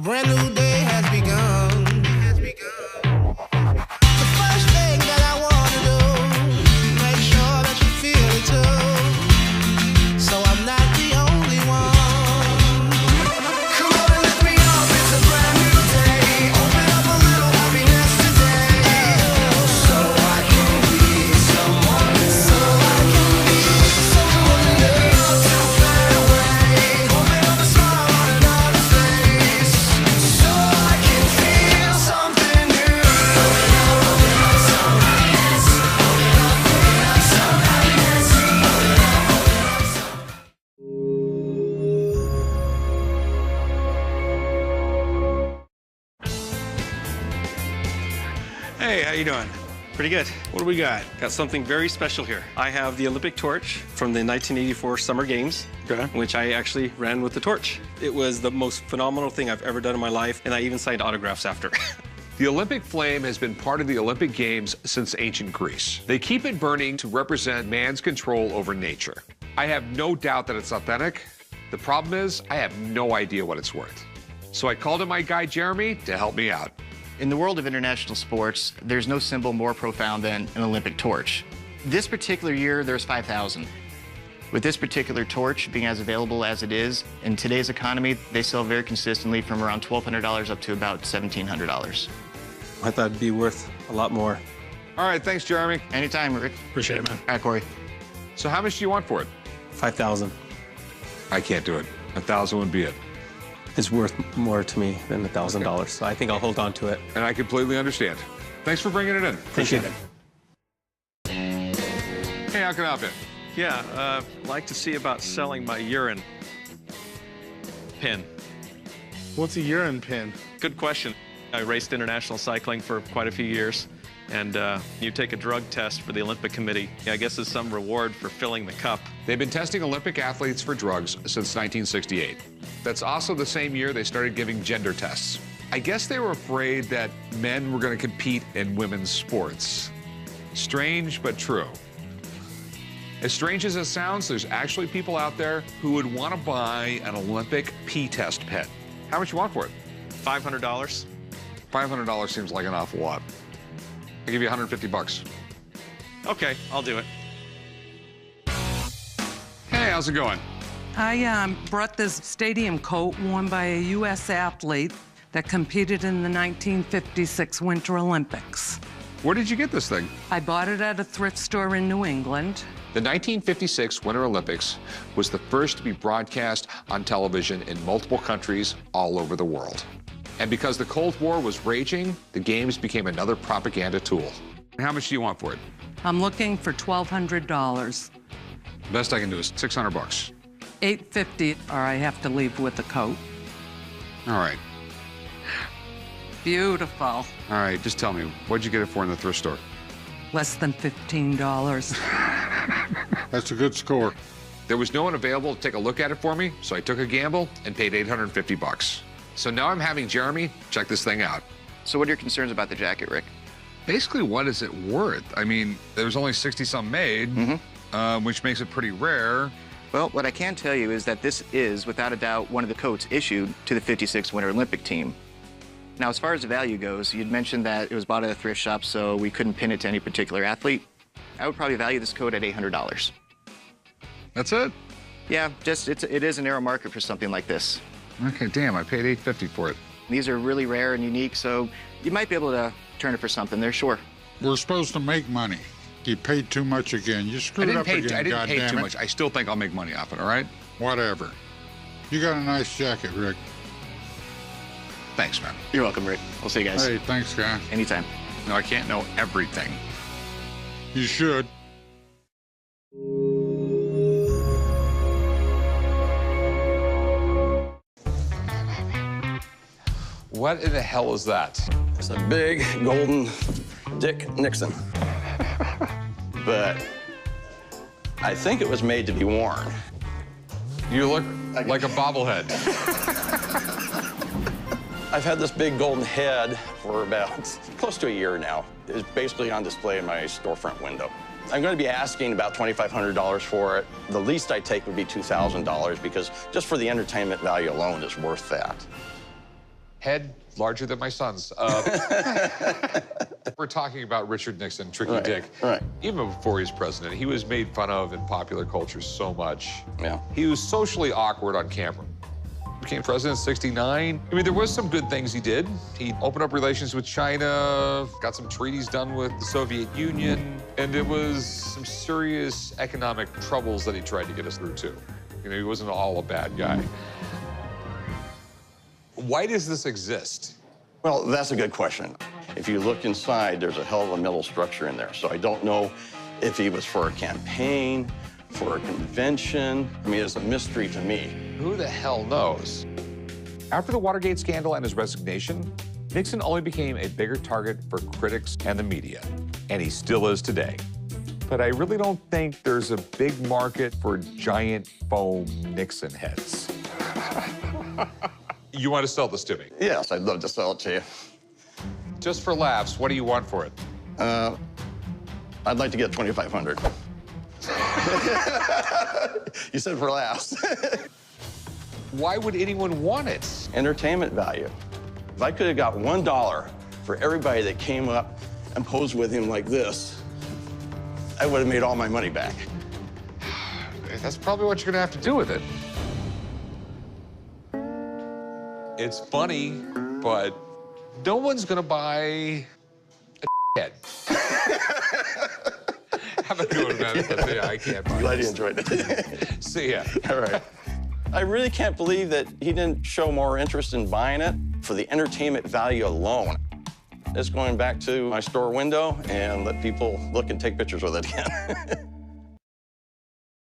brand new day has begun. The first thing that I want to do, make sure that you feel it too. So I'm not the only one. Come on and lift me up, it's a brand new day. Open up a little happiness today. So I can be someone. So I can be someone else to fade away. Open up a smile on another face. So I can feel something new. Open up some happiness. Open up some happiness. Hey, how you doing? Pretty good. What do we got? Got something very special here. I have the Olympic torch from the 1984 Summer Games, Okay. which I actually ran with the torch. It was the most phenomenal thing I've ever done in my life, and I even signed autographs after. The Olympic flame has been part of the Olympic Games since ancient Greece. They keep it burning to represent man's control over nature. I have no doubt that it's authentic. The problem is, I have no idea what it's worth. So I called in my guy, Jeremy, to help me out. In the world of international sports, there's no symbol more profound than an Olympic torch. This particular year, there's 5,000. With this particular torch being as available as it is, in today's economy, they sell very consistently from around $1,200 up to about $1,700. I thought it'd be worth a lot more. All right, thanks, Jeremy. Anytime, Rick. Appreciate it, man. All right, Corey. So how much do you want for it? 5,000. I can't do it. 1,000 would be it. It's worth more to me than $1,000, so I think I'll hold on to it. And I completely understand. Thanks for bringing it in. Appreciate it. Hey, how can I help you? Yeah, like to see about selling my urine pin. What's a urine pin? Good question. I raced international cycling for quite a few years, and you take a drug test for the Olympic Committee. I guess it's some reward for filling the cup. They've been testing Olympic athletes for drugs since 1968. That's also the same year they started giving gender tests. I guess they were afraid that men were going to compete in women's sports. Strange, but true. As strange as it sounds, there's actually people out there who would want to buy an Olympic pee test pet. How much you want for it? $500? $500 seems like an awful lot. I'll give you 150 bucks. Okay, I'll do it. Hey, how's it going? I brought this stadium coat worn by a U.S. athlete that competed in the 1956 Winter Olympics. Where did you get this thing? I bought it at a thrift store in New England. The 1956 Winter Olympics was the first to be broadcast on television in multiple countries all over the world. And because the Cold War was raging, the games became another propaganda tool. How much do you want for it? I'm looking for $1,200. Best I can do is 600 bucks. $850, or I have to leave with the coat. All right. Beautiful. All right, just tell me, what'd you get it for in the thrift store? Less than $15. That's a good score. There was no one available to take a look at it for me, so I took a gamble and paid 850 bucks. So now I'm having Jeremy check this thing out. So what are your concerns about the jacket, Rick? Basically, what is it worth? I mean, there's only 60-some made, which makes it pretty rare. Well, what I can tell you is that this is, without a doubt, one of the coats issued to the 56 Winter Olympic team. Now, as far as the value goes, you'd mentioned that it was bought at a thrift shop, so we couldn't pin it to any particular athlete. I would probably value this coat at $800. That's it? Yeah, it is a narrow market for something like this. Okay, damn, I paid $850 for it. These are really rare and unique, so you might be able to turn it for something there, sure. We're supposed to make money. You paid too much again. You I screwed didn't up pay, again, I didn't pay too goddammit. much. I still think I'll make money off it, all right? Whatever. You got a nice jacket, Rick. Thanks, man. You're welcome, Rick. We'll see you guys. Hey, thanks, guy. Anytime. No, I can't know everything. You should. What in the hell is that? It's a big golden Dick Nixon. But I think it was made to be worn. You look like a bobblehead. I've had this big golden head for about close to a year now. It's basically on display in my storefront window. I'm going to be asking about $2,500 for it. The least I take would be $2,000 because just for the entertainment value alone is worth that. Head larger than my son's. We're talking about Richard Nixon, Tricky Dick. Right. Even before he was president, he was made fun of in popular culture so much. Yeah. He was socially awkward on camera. Became president in '69. I mean, there was some good things he did. He opened up relations with China, got some treaties done with the Soviet Union, and there was some serious economic troubles that he tried to get us through, too. You know, he wasn't all a bad guy. Why does this exist? Well, that's a good question. If you look inside, there's a hell of a metal structure in there. So I don't know if he was for a campaign, for a convention. I mean, it's a mystery to me. Who the hell knows? After the Watergate scandal and his resignation, Nixon only became a bigger target for critics and the media, and he still is today. But I really don't think there's a big market for giant foam Nixon heads. You want to sell this to me? Yes, I'd love to sell it to you. Just for laughs, what do you want for it? I'd like to get $2,500. You said for laughs. Why would anyone want it? Entertainment value. If I could have got $1 for everybody that came up and posed with him like this, I would have made all my money back. That's probably what you're gonna have to do with it. It's funny, but no one's gonna buy a head. Have a good one, man. Yeah, I can't buy Glad you this. enjoyed it. See ya. All right. I really can't believe that he didn't show more interest in buying it for the entertainment value alone. It's going back to my store window and let people look and take pictures with it again.